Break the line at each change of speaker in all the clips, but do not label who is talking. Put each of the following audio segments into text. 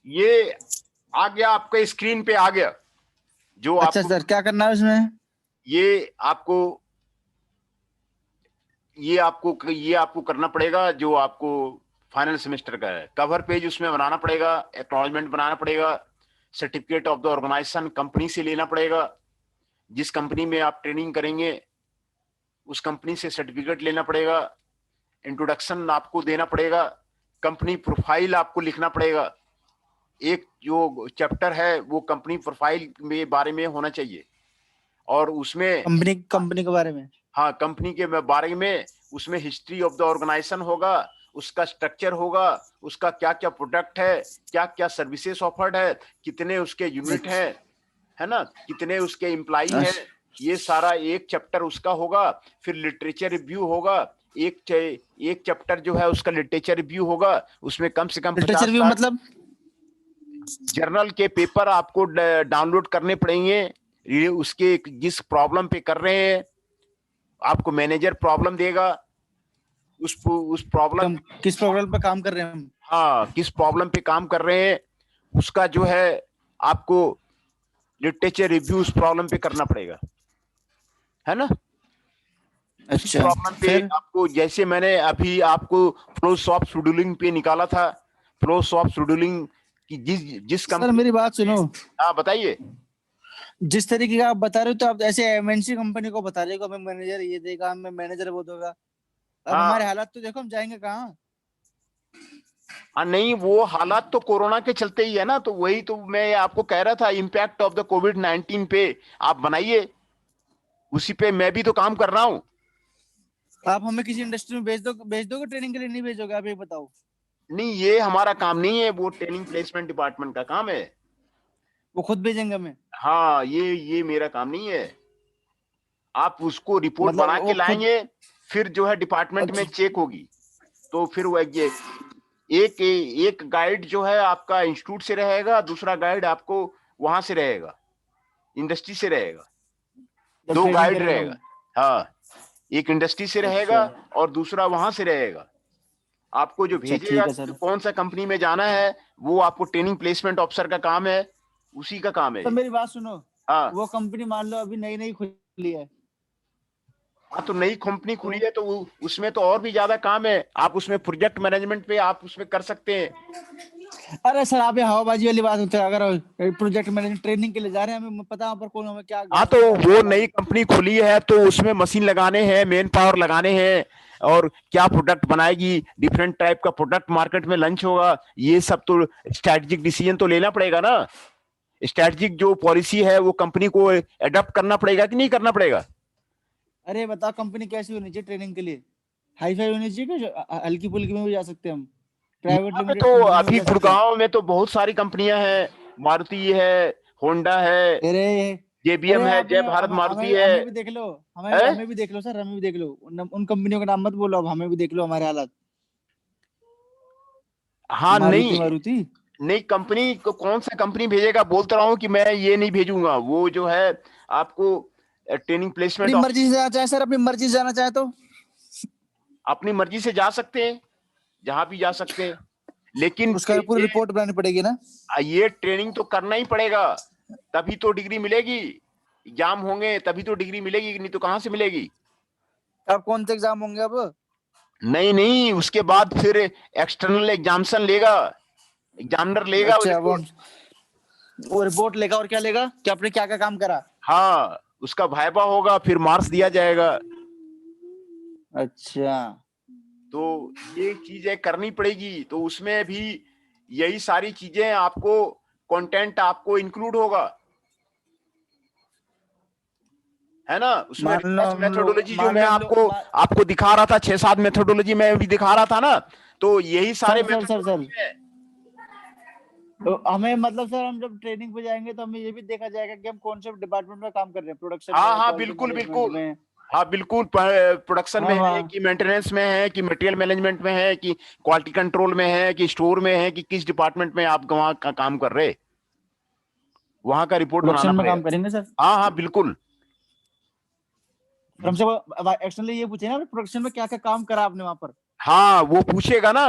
ये आ गया आपके स्क्रीन पे आ गया। जो
अच्छा
आपको
सर, क्या करना है उसमें?
ये आपको ये आपको करना पड़ेगा। जो आपको फाइनल सेमेस्टर का है, कवर पेज उसमें बनाना पड़ेगा, एक्नॉलेजमेंट बनाना पड़ेगा, certificate of the organization company से लेना पड़ेगा। जिस कंपनी में आप ट्रेनिंग करेंगे उस कंपनी से सर्टिफिकेट लेना पड़ेगा, इंट्रोडक्शन आपको देना पड़ेगा, कंपनी प्रोफाइल आपको लिखना पड़ेगा। एक जो चैप्टर है वो कंपनी प्रोफाइल में बारे में होना चाहिए, और उसमें
कंपनी के बारे में।
हाँ, कंपनी के बारे में उसमें हिस्ट्री ऑफ द ऑर्गेनाइजेशन होगा, उसका स्ट्रक्चर होगा, उसका क्या क्या प्रोडक्ट है, क्या क्या सर्विसेज ऑफर्ड है, कितने उसके यूनिट हैं, है ना, कितने उसके एम्प्लॉई हैं, ये सारा एक चैप्टर उसका होगा। फिर लिटरेचर रिव्यू होगा, एक चैप्टर जो है उसका लिटरेचर रिव्यू होगा। उसमें कम से कम
लिटरेचर
50
रिव्यू मतलब?
जर्नल के पेपर आपको डाउनलोड करने पड़ेंगे। ये उसके जिस प्रॉब्लम पे कर रहे हैं, आपको मैनेजर प्रॉब्लम देगा, उस प्रॉब्लम,
किस प्रॉब्लम पे काम कर रहे हैं हम?
हाँ, किस प्रॉब्लम पे काम कर रहे हैं उसका जो है आपको लिटरेचर रिव्यू उस प्रॉब्लम पे करना पड़ेगा, है ना। उसी
अच्छा,
प्रॉब्लम पे
फिर?
आपको, जैसे मैंने अभी आपको फ्लो शॉप शेड्यूलिंग पे निकाला था, फ्लो शॉप शेड्यूलिंग की जिस जिस
सर
कंपनी,
मेरी बात सुनो।
हाँ बताइए।
जिस तरीके का आप बता रहे हो, तो आप ऐसे एमएनसी कंपनी को बता रहे हो हमें मैनेजर ये देगा, हमें मैनेजर वो देगा। अब हमारे
हाँ
हालात तो देखो, हम जाएंगे कहाँ?
हाँ, नहीं वो हालात तो कोरोना के चलते ही है ना, तो वही तो मैं आपको कह रहा था, इम्पैक्ट ऑफ द कोविड-19 पे आप बनाइए, उसी पे मैं भी तो काम कर रहा हूँ।
आप हमें किसी इंडस्ट्री में भेज दोगे ट्रेनिंग के लिए? नहीं भेजोगे? आप ये बताओ।
नहीं, ये हमारा काम नहीं है, वो ट्रेनिंग प्लेसमेंट डिपार्टमेंट का काम है।
वो खुद भेजेंगे हमें?
हाँ, ये मेरा काम नहीं है। आप उसको रिपोर्ट
मतलब
बना के
वो खुद?
लाएंगे, फिर जो है डिपार्टमेंट में
अच्छा।
चेक होगी। तो फिर वो ये एक एक गाइड जो है आपका इंस्टीट्यूट से रहेगा, दूसरा गाइड आपको वहां से रहेगा, इंडस्ट्री से रहेगा।
जब
दो
ट्रेनिंग
गाइड
करेगा
रहेगा।
वो?
हाँ, एक इंडस्ट्री से रहेगा
अच्छा।
और दूसरा वहां से रहेगा। आपको जो
अच्छा
भेजेगा
ठीक है
कि
सर।
कौन सा कंपनी में जाना है, वो आपको ट्रेनिंग प्लेसमेंट ऑफिसर का काम है, उसी का काम है
तो
ये।
मेरी बात सुनो।
हाँ
वो कंपनी मान लो अभी नई नई खुली है,
हाँ, तो नई कंपनी खुली
तो?
है तो उसमें तो और भी ज्यादा काम है। आप उसमें प्रोजेक्ट मैनेजमेंट पे आप उसमें कर सकते हैं।
अरे सर, आप ये हवाबाजी वाली बात होती है। अगर प्रोजेक्ट मैनेजमेंट ट्रेनिंग के लिए जा रहे हैं, हमें पता है वहाँ पर कौन हमें क्या
हाँ, तो
गाइड करेगा, क्या
वो
बात
नई
है।
कंपनी खुली है तो उसमें मशीन लगाने हैं, मैन पावर लगाने हैं, और क्या प्रोडक्ट बनाएगी, डिफरेंट टाइप का प्रोडक्ट मार्केट में लॉन्च होगा, ये सब तो स्ट्रैटेजिक डिसीजन तो लेना पड़ेगा ना। स्ट्रैटेजिक जो पॉलिसी है वो कंपनी को एडॉप्ट करना पड़ेगा कि नहीं करना पड़ेगा।
अरे बताओ, कंपनी कैसी होनी चाहिए ट्रेनिंग के लिए? हाई फाई होनी चाहिए कि हल्की फुल्की में भी जा सकते हैं हम? प्राइवेट
यहाँ पे
लिमिटेड
तो
कंपनी में भी
अभी
जा सकते हैं?
गुड़गांव में तो बहुत सारी कंपनियां हैं, मारुति है, होंडा है,
अरे अरे,
जेबीएम है,
आप
जय भारत
हमें
मारुति
हमें
है।
हमें भी देख लो। हमें
है?
हमें भी देख लो सर, हमें भी देख लो। उन कंपनियों का नाम मत बोलो, अब हमें भी देख लो हमारे हालात।
हाँ,
मारुति
नहीं
मारुति।
नहीं, कंपनी को कौन सा कंपनी भेजेगा, बोलता रहा हूँ कि मैं ये नहीं भेजूंगा, वो जो है आपको ट्रेनिंग
अपनी
प्लेसमेंट।
मर्जी से जाना चाहे सर, अपनी मर्जी से जाना चाहे तो?
अपनी मर्जी से जा सकते हैं, जहां भी जा सकते हैं, लेकिन
उसका पूरी रिपोर्ट बनानी पड़ेगी ना?
ये ट्रेनिंग तो करना ही पड़ेगा, तभी तो डिग्री मिलेगी। एग्जाम होंगे तभी तो डिग्री मिलेगी, नहीं तो कहां से मिलेगी।
अब कौन से एग्जाम होंगे अब?
नहीं नहीं, उसके बाद फिर एक्सटर्नल एग्जामिनेशन लेगा, एग्जामिनर लेगा वो
अच्छा,
रिपोर्ट।
वो रिपोर्ट लेगा और क्या लेगा कि आपने क्या क्या काम करा?
हाँ, उसका वाइवा होगा, फिर मार्क्स दिया जाएगा।
अच्छा।
तो ये चीजें करनी पड़ेगी, तो उसमें भी यही सारी चीजें आपको, कंटेंट आपको इंक्लूड होगा, है ना। उसमें
मान लो
रिसर्च
हम लोग
मेथोडोलॉजी जो
मान
मैं
लो हम लोग
आपको आपको दिखा रहा था, 6-7 मेथोडोलॉजी मैं भी दिखा रहा था ना, तो यही सारे
सर,
मेथोडोलॉजी है।
तो हमें मतलब सर, हम जब ट्रेनिंग पे जाएंगे तो हमें ये भी देखा जाएगा कि हम कौन से डिपार्टमेंट में काम कर रहे हैं, प्रोडक्शन
हाँ
में,
हाँ,
क्वालिटी
बिल्कुल
मैनेजमेंट
बिल्कुल।
में।
हाँ बिल्कुल, प्रोडक्शन में
हमें
है
वहाँ
कि मेंटेनेंस में है कि मटेरियल मैनेजमेंट में है कि क्वालिटी कंट्रोल में है कि स्टोर में है कि किस डिपार्टमेंट में आप वहाँ का काम कर रहे, वहां का रिपोर्ट बनाना
प्रोडक्शन में
पड़ेगा।
काम करेंगे सर।
हाँ हाँ बिल्कुल।
हमसे वो एक्चुअली ये पूछे ना, प्रोडक्शन में क्या क्या काम करा आपने वहां पर?
हाँ, वो पूछेगा ना,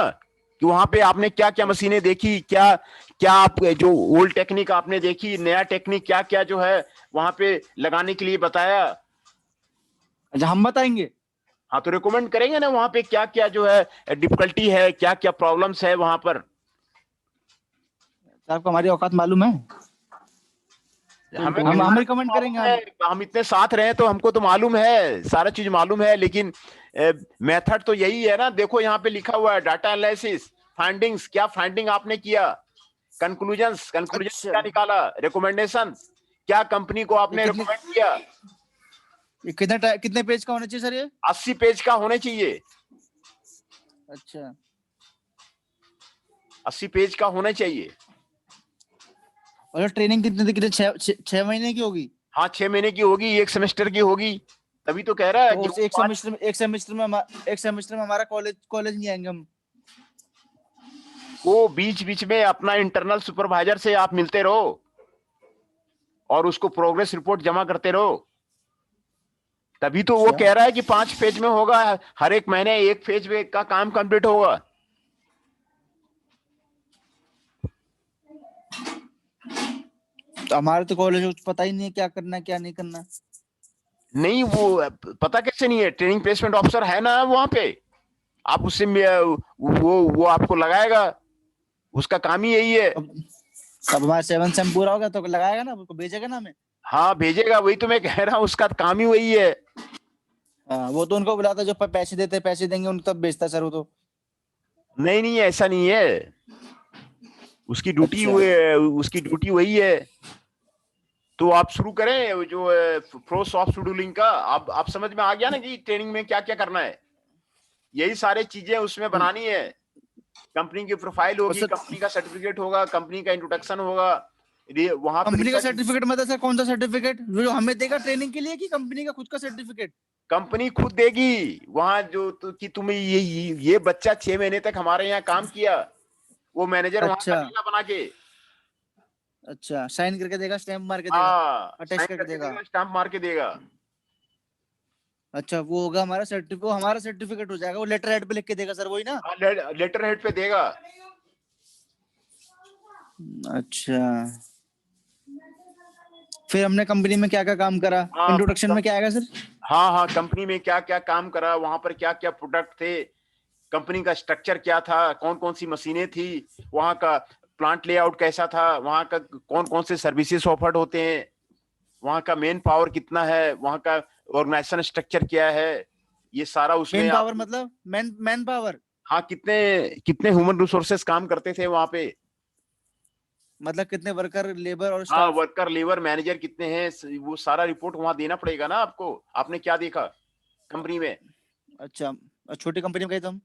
कि वहां पे आपने क्या क्या मशीनें देखी, क्या क्या आप जो ओल्ड टेक्निक आपने देखी, नया टेक्निक क्या क्या जो है वहां पे लगाने के लिए बताया।
अच्छा, हम बताएंगे।
हाँ तो रिकमेंड करेंगे ना वहां पे क्या क्या जो है डिफिकल्टी है, क्या क्या प्रॉब्लम्स है वहां पर।
तो आपको हमारी औकात मालूम है।
हमें तो
हम
सारा चीज
रिकमेंड
मालूम
करेंगे
है,
हम।
हम इतने साथ रहे तो हमको तो मालूम है, सारा चीज मालूम है, लेकिन मेथड तो यही है ना। देखो यहाँ पे लिखा हुआ है डाटा एनालिसिस फाइंडिंग्स, क्या फाइंडिंग आपने किया, कंक्लूजन्स, कंक्लूजन
अच्छा,
क्या निकाला, रिकमेंडेशन क्या कंपनी को
ये
आपने
कितने
रिकमेंड किया।
ये कितने पेज का होना चाहिए सर ये?
80 पेज का होने चाहिए,
अच्छा,
80 पेज का होना चाहिए।
और ट्रेनिंग कितने 6 महीने की होगी?
हाँ 6 महीने की होगी, एक सेमेस्टर की होगी, तभी तो कह रहा है
तो
कि
उस
वो पांच।
एक सेमेस्टर में हमारा कॉलेज नहीं आएंगे हम।
वो बीच बीच में अपना इंटरनल सुपरवाइजर से आप मिलते रहो और उसको प्रोग्रेस रिपोर्ट जमा करते रहो, तभी तो वो
अच्छा,
कह रहा है कि 5 फेज में होगा, हर एक महीने एक फेज में का काम कंप्लीट होगा।
तो हमारे तो कॉलेज में कुछ पता ही नहीं है क्या करना है क्या नहीं करना।
नहीं वो पता कैसे नहीं है, ट्रेनिंग प्लेसमेंट ऑफिसर है ना वहां पे, आप उससे वो आपको लगाएगा, उसका काम ही यही है।
अब अब हमारा 7 सेम पूरा होगा तो लगाएगा ना, उसको भेजेगा ना हमें।
हाँ भेजेगा, वही तो मैं कह रहा हूँ, उसका काम ही वही है।
हाँ, वो तो उनको बुलाता जो पैसे देते, पैसे देंगे उनको तब बेचता सर वो तो।
नहीं नहीं ऐसा नहीं है, उसकी ड्यूटी
अच्छा,
उसकी ड्यूटी वही है। तो आप शुरू करें वो जो प्रो सॉफ्ट शेड्यूलिंग का, आप समझ में आ गया ना कि ट्रेनिंग में क्या क्या करना है, यही सारी चीजें उसमें बनानी है। कंपनी की प्रोफाइल होगी,
उससे
कंपनी का सर्टिफिकेट होगा, कंपनी का इंट्रोडक्शन होगा, वहां पर
कंपनी का
रिसर्च।
सर्टिफिकेट मतलब सर कौन सा सर्टिफिकेट जो हमें देगा ट्रेनिंग के लिए, कि कंपनी का खुद का सर्टिफिकेट?
कंपनी खुद देगी वहां जो कि तुम्हें ये बच्चा 6 महीने तक हमारे यहाँ काम किया, वो मैनेजर वहां का
अच्छा,
देगा बना के।
अच्छा, साइन करके देगा, स्टैम्प मार के देगा,
हाँ
अटैच
साइन
करके
करके
देगा।
देगा, स्टाम्प मार के देगा।
अच्छा, वो होगा हमारा सर्टिफिकेट, वो हमारा सर्टिफिकेट हो जाएगा, वो लेटर हेड पे लिख के देगा सर, वही ना?
हाँ लेटर हेड पे देगा।
अच्छा, फिर हमने कंपनी में क्या क्या काम करा,
हाँ
इंट्रोडक्शन में क्या आएगा सर?
हाँ हाँ कंपनी में क्या क्या काम करा, वहां पर क्या क्या प्रोडक्ट थे, कंपनी का स्ट्रक्चर क्या था, कौन कौन सी मशीनें थी, वहां का प्लांट लेआउट कैसा था, वहां का कौन कौन से सर्विसेज ऑफर्ड होते हैं, वहां का मेन पावर कितना है, वहां का ऑर्गेनाइजेशन स्ट्रक्चर क्या है, ये सारा उसमें
मेन
आप।
पावर मतलब मैन पावर
हाँ कितने कितने ह्यूमन रिसोर्सेस काम करते थे वहां पे।
मतलब कितने वर्कर, लेबर और
हाँ
स्टाफ?
वर्कर लेबर मैनेजर कितने हैं, वो सारा रिपोर्ट वहां देना पड़ेगा ना आपको, आपने क्या देखा कंपनी में।
अच्छा, और छोटी कंपनी में गए तो हम?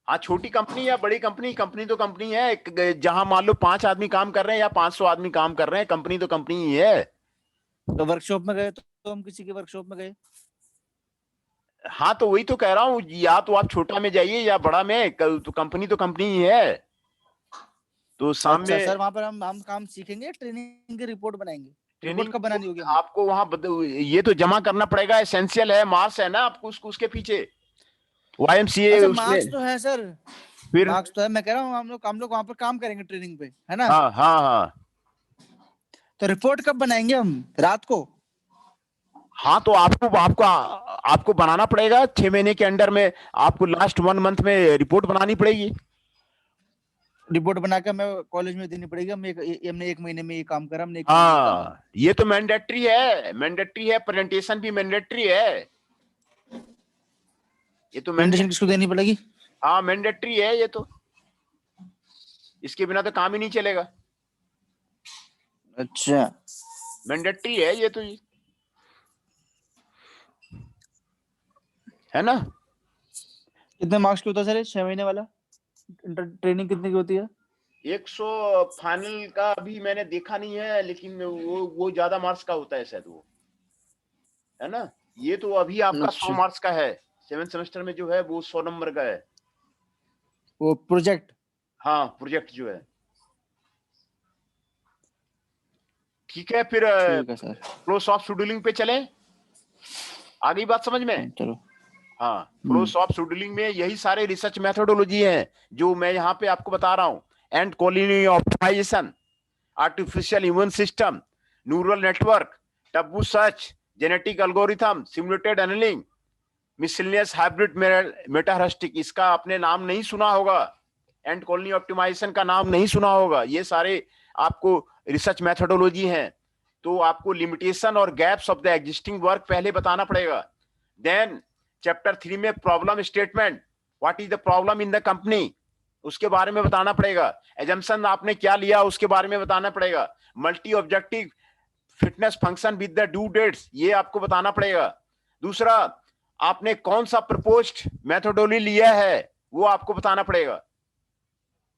हाँ छोटी कंपनी या बड़ी कंपनी, कंपनी तो कंपनी है, जहां मान लो 5 आदमी काम कर रहे हैं या 500 आदमी काम कर रहे हैं, कंपनी तो कंपनी ही है।
तो वर्कशॉप में गए तो हम किसी के वर्कशॉप में गए?
हाँ तो वही तो कह रहा हूँ, या तो आप छोटा में जाइए या बड़ा में, तो कंपनी तो कंपनी ही है। तो
अच्छा
सामने
सर, वहां पर हम काम सीखेंगे, ट्रेनिंग की रिपोर्ट बनाएंगे? रिपोर्ट
ट्रेनिंग
कब बनानी होगी हमें?
आपको वहां ये तो जमा करना पड़ेगा, एसेंशियल है, मार्क्स है ना आपको उसके पीछे, YMCA
अच्छा,
उसमें।
मार्क्स तो है सर,
फिर
मार्क्स तो है, मैं कह रहा हूँ हम लोग वहां पर काम करेंगे ट्रेनिंग पे, है ना?
हाँ हाँ हाँ
तो रिपोर्ट कब बनाएंगे हम, रात को?
हाँ तो आपको आपको आपको बनाना पड़ेगा 6 महीने के अंडर में, आपको लास्ट 1 मंथ में रिपोर्ट बनानी पड़ेगी।
रिपोर्ट बना के हमें कॉलेज में देनी पड़ेगी, हमने 1 महीने में ये काम करा, हमने 1 महीने में ये काम करा।
हाँ ये तो मैंडेटरी है, मैंडेटरी है, प्रेजेंटेशन भी मैंडेटरी है, ये तो
प्रेजेंटेशन
मैंडेटरी।
किसको देनी पड़ेगी?
हाँ मैंडेटरी है ये तो, इसके बिना तो काम ही नहीं चलेगा,
अच्छा,
मैंडेटरी है ये तो, है ना।
कितने मार्क्स की होता है सर ये 6 महीने वाला? ट्रेनिंग कितने की होती है?
100 फाइनल का अभी मैंने देखा नहीं है, लेकिन वो ज्यादा मार्क्स का होता है शायद वो, है ना। ये तो अभी आपका 100
अच्छा,
मार्क्स का है, 7 सेमेस्टर में जो है वो 100 नंबर का है।
वो प्रोजेक्ट?
हाँ प्रोजेक्ट जो है। ठीक है फिर
ठीक है सर।
क्लोज ऑफ शेड्यूलिंग पे चलें, आ गई बात समझ में।
चलो,
हाँ, फ्लोस ऑफ शेड्यूलिंग में यही सारे रिसर्च मेथोडोलॉजी हैं जो मैं यहाँ पे आपको बता रहा हूँ। Ant colony optimization, artificial immune system, neural network, tabu search, genetic algorithm, simulated annealing, miscellaneous hybrid metaheuristic, इसका आपने नाम नहीं सुना होगा, एंड कॉलोनी ऑप्टिमाइजेशन का नाम नहीं सुना होगा। ये सारे आपको रिसर्च मेथोडोलॉजी हैं। तो आपको लिमिटेशन और gaps of the existing work पहले बताना पड़ेगा। देन चैप्टर 3 में problem statement, what is the problem in the company, उसके बारे में बताना पड़ेगा। एजम्पशन आपने क्या लिया उसके बारे में बताना पड़ेगा। Multi objective fitness function with the due dates, ये आपको बताना पड़ेगा। दूसरा, आपने कौन सा प्रपोज्ड मेथोडोलॉजी लिया है वो आपको बताना पड़ेगा,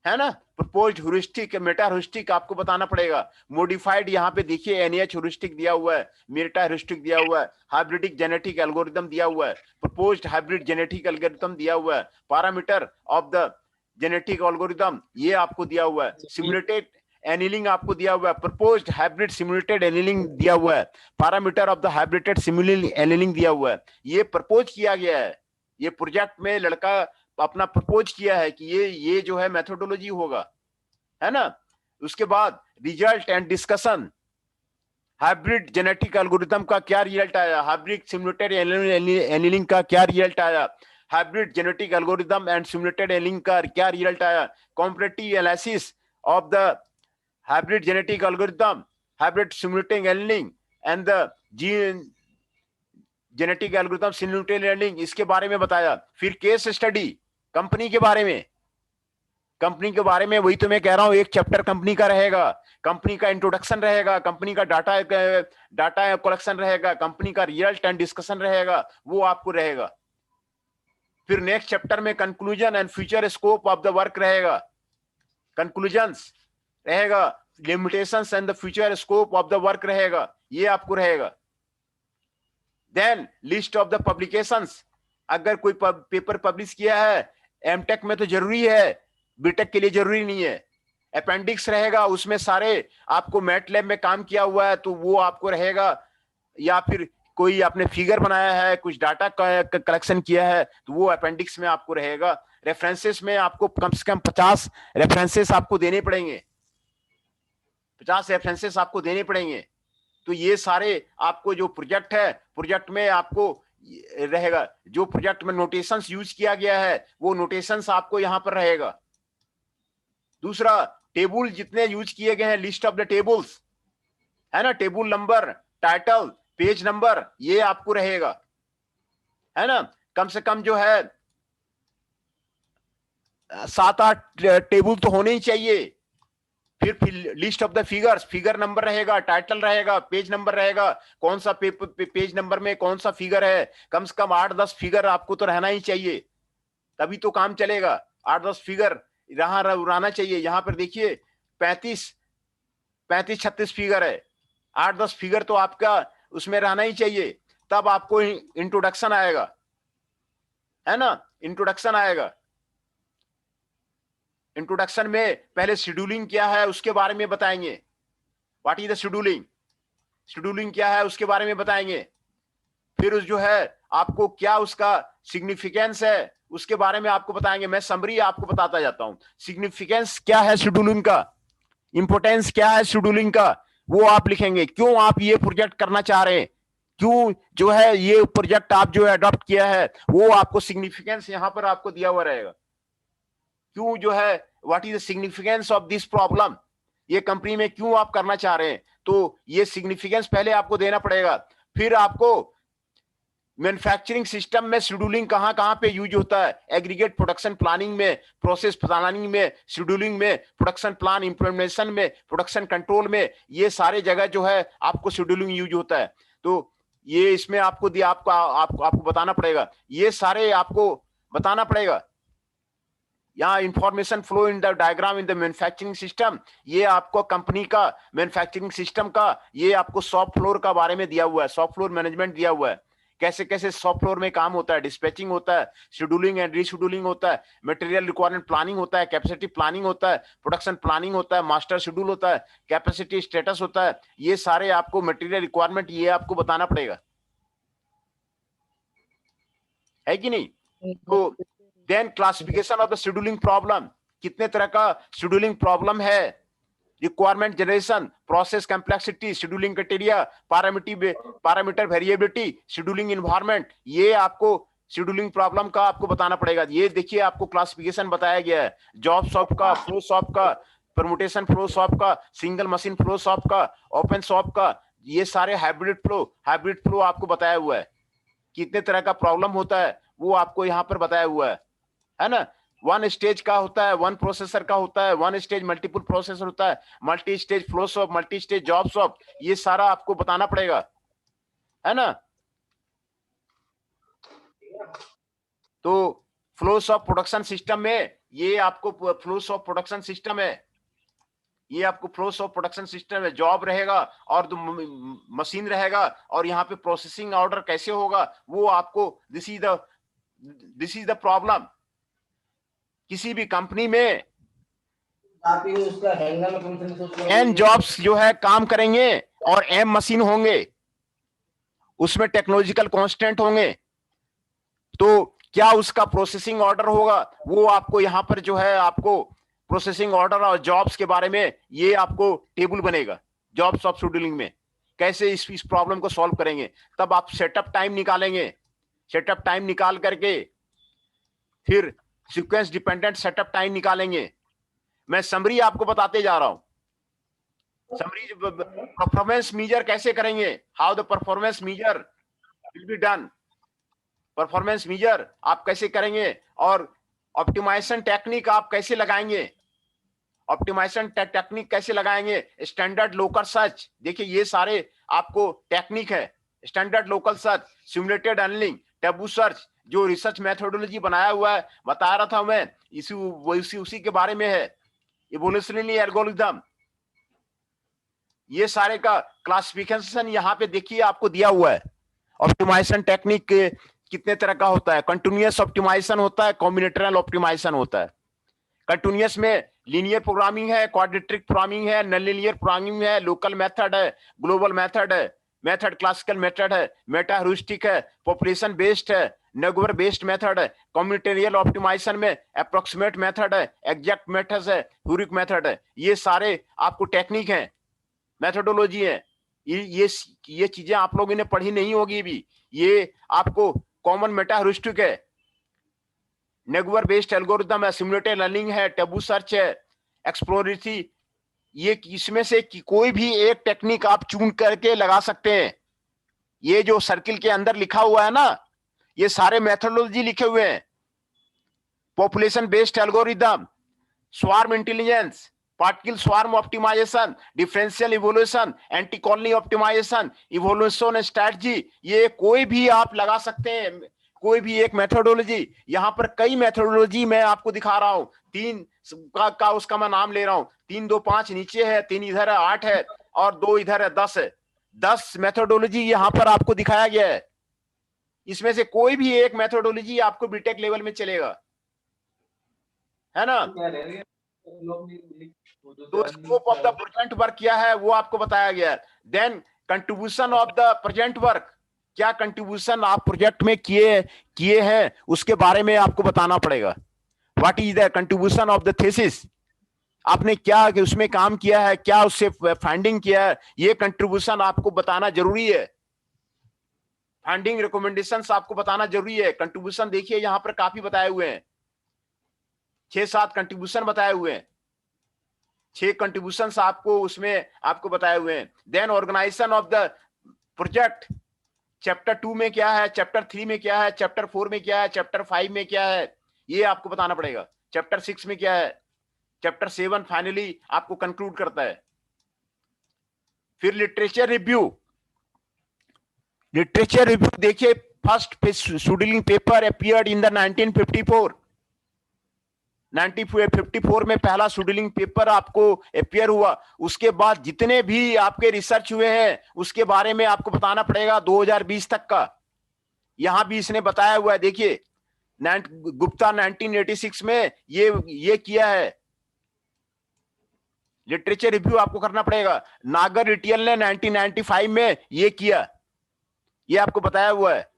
है ना। प्रपोज्ड ह्यूरिस्टिक, मेटा ह्यूरिस्टिक आपको बताना पड़ेगा। मॉडिफाइड, यहाँ पे देखिए एनएच ह्यूरिस्टिक दिया हुआ है, मेटा ह्यूरिस्टिक दिया हुआ है, हाइब्रिडिक जेनेटिक एल्गोरिथम दिया हुआ है, प्रपोज्ड हाइब्रिड जेनेटिक एल्गोरिथम दिया हुआ है, parameter of the genetic algorithm ये आपको दिया हुआ है, सिमुलेटेड एनिलिंग आपको दिया हुआ है, प्रपोज्ड हाइब्रिड सिमुलेटेड एनिलिंग दिया हुआ है, parameter of the hybrided simulated annealing दिया हुआ है। ये प्रपोज किया गया है, ये प्रोजेक्ट में लड़का अपना प्रपोज किया है कि ये जो है मेथोडोलॉजी होगा, है ना। उसके बाद result and discussion, hybrid genetic algorithm का क्या रिजल्ट आया, हाइब्रिड सिमुलेटेड एनिलिंग का क्या रिजल्ट आया, hybrid genetic algorithm and simulated annealing का क्या रिजल्ट आया, comparative analysis of the hybrid genetic algorithm, hybrid simulated annealing and the gene genetic algorithm simulated annealing, इसके बारे में बताया। फिर केस स्टडी कंपनी के बारे में, कंपनी के बारे में वही तो मैं कह रहा हूं, एक चैप्टर कंपनी का रहेगा, कंपनी का इंट्रोडक्शन रहेगा, कंपनी का डाटा कलेक्शन रहेगा, कंपनी का रिजल्ट एंड डिस्कशन रहेगा, वो आपको रहेगा। फिर नेक्स्ट चैप्टर में conclusion and future scope of the work रहेगा, कंक्लूजन्स रहेगा, limitations and the future scope of the work रहेगा, ये आपको रहेगा। Then list of the publications, अगर कोई पेपर पब्लिश किया है, एमटेक में तो जरूरी है, बीटेक के लिए जरूरी नहीं है। अपेंडिक्स रहेगा, उसमें सारे आपको मैटलैब में काम किया हुआ है तो वो आपको रहेगा, या फिर कोई आपने फिगर बनाया है, कुछ डाटा कलेक्शन किया है तो वो अपेंडिक्स में आपको रहेगा। रेफरेंसेस में आपको कम से कम 50 रेफरेंसेस आपको देने पड़ेंगे, 50 रेफरेंसेस आपको देने पड़ेंगे। तो ये सारे आपको जो प्रोजेक्ट है, प्रोजेक्ट में आपको रहेगा, जो प्रोजेक्ट में नोटेशंस यूज किया गया है वो नोटेशंस आपको यहां पर रहेगा। दूसरा, टेबल जितने यूज किए गए हैं, लिस्ट ऑफ द टेबल्स, है ना, table number, title, page number, ये आपको रहेगा, है ना। कम से कम जो है 7-8 टेबल तो होने ही चाहिए। फिर list of the figures, figure number रहेगा, टाइटल रहेगा, पेज नंबर रहेगा, कौन सा पेज नंबर में कौन सा फिगर है, कम से कम 8-10 फिगर आपको तो रहना ही चाहिए, तभी तो काम चलेगा। 8-10 फिगर रहना चाहिए। यहां पर देखिए 35-36 फिगर है, 8-10 फिगर तो आपका उसमें रहना ही चाहिए, तब आपको इंट्रोडक्शन आएगा, है ना, इंट्रोडक्शन आएगा। इंट्रोडक्शन में पहले शेड्यूलिंग क्या है उसके बारे में बताएंगे, what is the scheduling, scheduling क्या है उसके बारे में बताएंगे। फिर उस जो है आपको क्या उसका सिग्निफिकेंस है उसके बारे में आपको बताएंगे। मैं समरी आपको बताता जाता हूं, सिग्निफिकेंस क्या है शेड्यूलिंग का, इंपोर्टेंस क्या है शेड्यूलिंग का, वो आप लिखेंगे। क्यों आप ये प्रोजेक्ट करना चाह रहे हैं, क्यों जो है ये प्रोजेक्ट आप जो है अडॉप्ट किया है, वो आपको सिग्निफिकेंस यहां पर आपको दिया हुआ रहेगा। क्यों जो है, what is the significance of this problem, ये कंपनी में क्यों आप करना चाह रहे हैं, तो ये सिग्निफिकेंस पहले आपको देना पड़ेगा। फिर आपको मैन्युफैक्चरिंग सिस्टम में शेड्यूलिंग कहां कहां पे यूज होता है, एग्रीगेट प्रोडक्शन प्लानिंग में, प्रोसेस प्लानिंग में, शेड्यूलिंग में, प्रोडक्शन प्लान इंप्लीमेंटेशन में, प्रोडक्शन कंट्रोल में, ये सारे जगह जो है आपको शेड्यूलिंग यूज होता है। तो ये इसमें आपको दिया, आपको बताना पड़ेगा, ये सारे आपको बताना पड़ेगा। यहाँ information flow in the diagram in the manufacturing system, ये आपको कंपनी का मैन्युफैक्चरिंग सिस्टम का, ये आपको शॉप फ्लोर का बारे में दिया हुआ है, शॉप फ्लोर मैनेजमेंट दिया हुआ है, कैसे कैसे शॉप फ्लोर में काम होता है, डिस्पैचिंग होता है, शेड्यूलिंग एंड रीशेड्यूलिंग होता है, मटेरियल रिक्वायरमेंट प्लानिंग होता है, कैपेसिटी प्लानिंग होता है, प्रोडक्शन प्लानिंग होता है, मास्टर शेड्यूल होता है, कैपेसिटी स्टेटस होता है, ये सारे आपको मटेरियल रिक्वायरमेंट ये आपको बताना पड़ेगा, है कि नहीं? तो then classification of the scheduling problem, कितने तरह का शेड्यूलिंग प्रॉब्लम है, requirement generation, process complexity, scheduling criteria, parameter variability, scheduling environment, ये आपको शेड्यूलिंग प्रॉब्लम का आपको बताना पड़ेगा। ये देखिए आपको क्लासिफिकेशन बताया गया है, जॉब शॉप का, फ्लो शॉप का, परमुटेशन फ्लो शॉप का, सिंगल मशीन फ्लो शॉप का, ओपन शॉप का, ये सारे हाइब्रिड फ्लो आपको बताया हुआ है। कितने तरह का प्रॉब्लम होता है वो आपको यहाँ पर बताया हुआ है ना? वन स्टेज का होता है, वन प्रोसेसर का होता है, वन स्टेज मल्टीपल प्रोसेसर होता है, multi stage flow shop, multi stage job shop, ये सारा आपको बताना पड़ेगा, है ना? तो फ्लोस ऑफ प्रोडक्शन सिस्टम में ये आपको फ्लोस ऑफ प्रोडक्शन सिस्टम है, ये आपको फ्लोस ऑफ प्रोडक्शन सिस्टम है। जॉब रहेगा और मशीन रहेगा और यहाँ पे प्रोसेसिंग ऑर्डर कैसे होगा वो आपको, दिस इज द प्रॉब्लम। किसी भी कंपनी में एन जॉब्स जो है काम करेंगे और एम मशीन होंगे, उसमें टेक्नोलॉजिकल कांस्टेंट होंगे, तो क्या उसका प्रोसेसिंग ऑर्डर होगा वो आपको यहाँ पर जो है आपको प्रोसेसिंग ऑर्डर और जॉब्स के बारे में ये आपको टेबल बनेगा। जॉब्स ऑफ शेड्यूलिंग में कैसे इस प्रॉब्लम को सॉल्व करेंगे, तब आप सेटअप टाइम निकालेंगे, सेटअप टाइम निकाल करके फिर सीक्वेंस डिपेंडेंट सेटअप टाइम निकालेंगे। मैं समरी आपको बताते जा रहा हूं, समरी परफॉर्मेंस मीजर कैसे करेंगे, how the performance measure will be done, performance measure आप कैसे करेंगे और ऑप्टिमाइजेशन टेक्निक आप कैसे लगाएंगे, ऑप्टिमाइजेशन टेक्निक कैसे लगाएंगे, स्टैंडर्ड लोकल सर्च, देखिए ये सारे आपको टेक्निक है, standard local search, simulated अनलिंग, taboo search, जो रिसर्च मेथोडोलॉजी बनाया हुआ है, बता रहा था मैं, उसी के बारे में है, इवोल्यूशनरी एल्गोरिथम, ये सारे का क्लासिफिकेशन यहाँ पे देखिए आपको दिया हुआ है। ऑप्टिमाइजेशन टेक्निक कितने तरह का होता है, कंटिन्यूअस ऑप्टिमाइजेशन होता है, कॉम्बिनेटरियल ऑप्टिमाइजेशन होता है। कंटिन्यूअस में लीनियर प्रोग्रामिंग है, क्वाड्रेटिक प्रोग्रामिंग है, नॉन लीनियर प्रोग्रामिंग है, लोकल मेथड है, ग्लोबल मेथड है, मेथड क्लासिकल मेथड है, मेटा ह्यूरिस्टिक है, पॉपुलेशन बेस्ड है, नेगोर बेस्ड मेथड है, कॉम्बिनेटरियल ऑप्टिमाइजेशन में अप्रोक्सीमेट मेथड है, एग्जैक्ट मेथड है, ह्यूरिक मेथड है, ये सारे आपको टेक्निक है, मेथोडोलॉजी है। ये चीजें आप लोगों ने पढ़ी नहीं होगी भी, ये आपको कॉमन मेटा ह्यूरिस्टिक है, नेगोर बेस्ड एल्गोरिथम है, सिमुलेटेड लर्निंग है, टैबू सर्च है, एक्सप्लोरेटरी, ये इसमें से कोई भी एक टेक्निक आप चुन करके लगा सकते हैं। ये जो सर्किल के अंदर लिखा हुआ है ना, ये सारे मेथोडोलॉजी लिखे हुए हैं, population based algorithm, swarm intelligence, particle swarm optimization, differential evolution, ant colony optimization, evolution strategy, ये कोई भी आप लगा सकते हैं, कोई भी एक मेथोडोलॉजी। यहां पर कई मेथोडोलॉजी मैं आपको दिखा रहा हूं, तीन का उसका मैं नाम ले रहा हूं, 3 2 5 नीचे है, 3 इधर है, 8 है और 2 इधर है, 10 है, 10 मेथोडोलॉजी यहां पर आपको दिखाया गया है। इसमें से कोई भी एक मेथोडोलॉजी आपको बीटेक लेवल में चलेगा, है ना? तो scope of the present work क्या है वो आपको बताया गया है। Then contribution of the present work, क्या कंट्रीब्यूशन आप प्रोजेक्ट में किए हैं उसके बारे में आपको बताना पड़ेगा। What is the contribution of the thesis, आपने क्या उसमें काम किया है, क्या उससे फाइंडिंग किया है, ये कंट्रीब्यूशन आपको बताना जरूरी है। फाइंडिंग रिकमेंडेशंस आपको बताना जरूरी है। कंट्रीब्यूशन देखिए यहां पर काफी बताए हुए हैं, 6-7 कंट्रीब्यूशन बताए हुए हैं, 6 कंट्रीब्यूशंस आपको उसमें आपको बताए हुए हैं। Then organization of the project, chapter 2 में क्या है, चैप्टर 3 में क्या है, चैप्टर 4 में क्या है, चैप्टर 5 में क्या है, ये आपको बताना पड़ेगा। चैप्टर 6 में क्या है, चैप्टर 7 फाइनली आपको कंक्लूड करता है। फिर लिटरेचर रिव्यू, लिटरेचर रिव्यू देखिए, first scheduling paper appeared in the 1954, 1954 में पहला शेड्यूलिंग पेपर आपको अपीयर हुआ। उसके बाद जितने भी आपके रिसर्च हुए हैं उसके बारे में आपको बताना पड़ेगा 2020 तक का, यहां भी इसने बताया हुआ है। देखिए गुप्ता 1986 में ये किया है, लिटरेचर रिव्यू आपको करना पड़ेगा। नागर रिटियल ने 1995 में ये किया, ये आपको बताया हुआ है।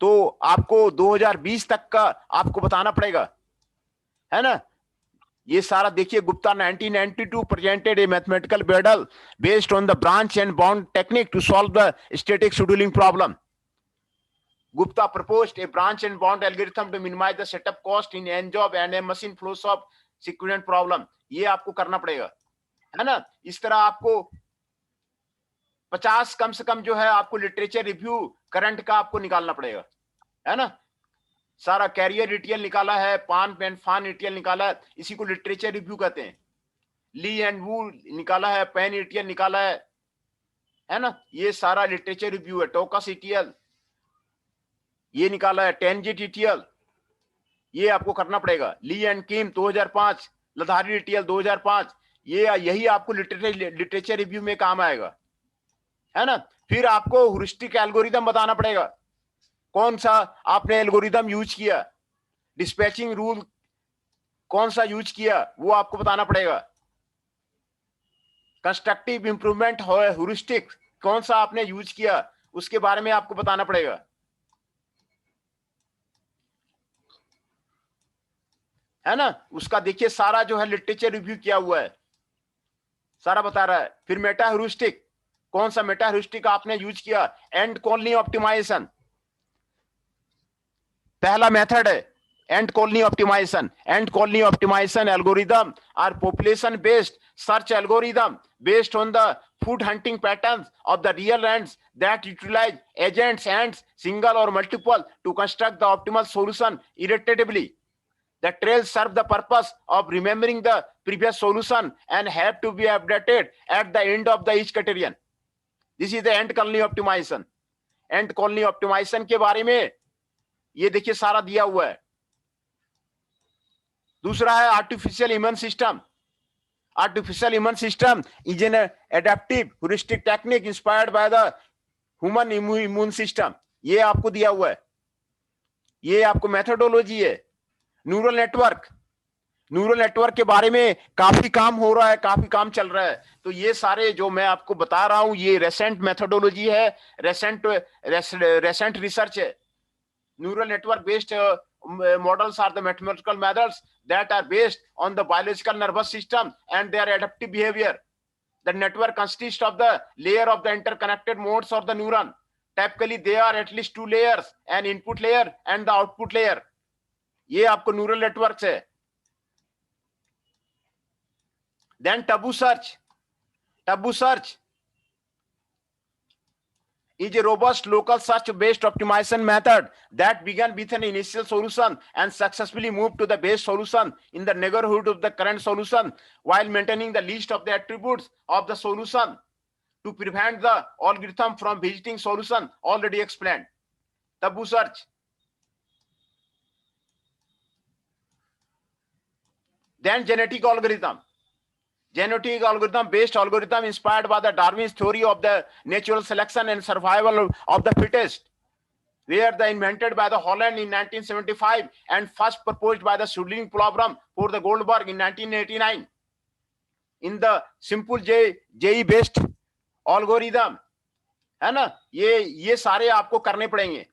तो आपको 2020 तक का आपको बताना पड़ेगा, है ना। ये सारा देखिए, Gupta 1992 presented a mathematical model based on the branch and bound technique to solve the static scheduling problem. Gupta proposed a branch and bound algorithm to minimize the setup cost in n job and a machine flows of sequential problem. ये आपको करना पड़ेगा, है ना। इस तरह आपको 50 कम से कम जो है आपको लिटरेचर रिव्यू करंट का आपको निकालना पड़ेगा, है ना। सारा कैरियर रिटियल निकाला है, पान पेन फान रिटियल निकाला है, इसी को लिटरेचर रिव्यू कहते हैं। ली एंड वू निकाला है, पेन रिटियल निकाला है ना। ये सारा लिटरेचर रिव्यू है। टोकस इटियल ये निकाला है, टेनजिट इटियल ये आपको करना पड़ेगा। ली एंड किम 2005, लधारी रिटियल 2005, ये यही आपको लिटरेचर रिव्यू में काम आएगा, है ना। फिर आपको ह्यूरिस्टिक एल्गोरिदम बताना पड़ेगा, कौन सा आपने एल्गोरिदम यूज किया, डिस्पैचिंग रूल कौन सा यूज किया वो आपको बताना पड़ेगा। कंस्ट्रक्टिव इंप्रूवमेंट ह्यूरिस्टिक कौन सा आपने यूज किया उसके बारे में आपको बताना पड़ेगा, है ना। उसका देखिए सारा जो है लिटरेचर रिव्यू किया हुआ है, सारा बता रहा है। फिर मेटा ह्यूरिस्टिक, कौन सा मेटा ह्यूरिस्टिक आपने यूज किया। एंड कॉलोनी ऑप्टिमाइजेशन पहला मेथड है, ant colony optimization. Ant colony optimization algorithm are population based search algorithm based on the food hunting patterns of the real ants that utilize agents ants single or multiple to construct the optimal solution irritably. The trails serve the purpose of remembering the previous solution and have to be updated at the end of the each criterion. This is the ant colony optimization. Ant colony optimization के बारे में ये देखिए सारा दिया हुआ है। दूसरा है artificial immune system. Artificial immune system is an adaptive heuristic technique inspired by the human immune system. ये आपको दिया हुआ है, ये आपको मेथोडोलॉजी है। न्यूरल नेटवर्क, न्यूरल नेटवर्क के बारे में काफी काम हो रहा है, काफी काम चल रहा है। तो ये सारे जो मैं आपको बता रहा हूं ये रेसेंट मेथोडोलॉजी है, रेसेंट रिसर्च है। Neural network based models are the mathematical methods that are based on the biological nervous system and their adaptive behavior. The network consists of the layer of the interconnected modes of the neuron. Typically they are at least two layers, an input layer and the output layer. ये आपको neural network है। Then taboo search. Taboo search is a robust local search based optimization method that began with an initial solution and successfully moved to the base solution in the neighborhood of the current solution while maintaining the list of the attributes of the solution to prevent the algorithm from visiting solution already explained. Taboo search. Then genetic algorithm. Genetic algorithm based algorithm inspired by the Darwin's theory of the natural selection and survival of the fittest, where the invented by the Holland in 1975 and first proposed by the scheduling problem for the Goldberg in 1989. In the simple JE based algorithm, है ना। ये सारे आपको करने पड़ेंगे।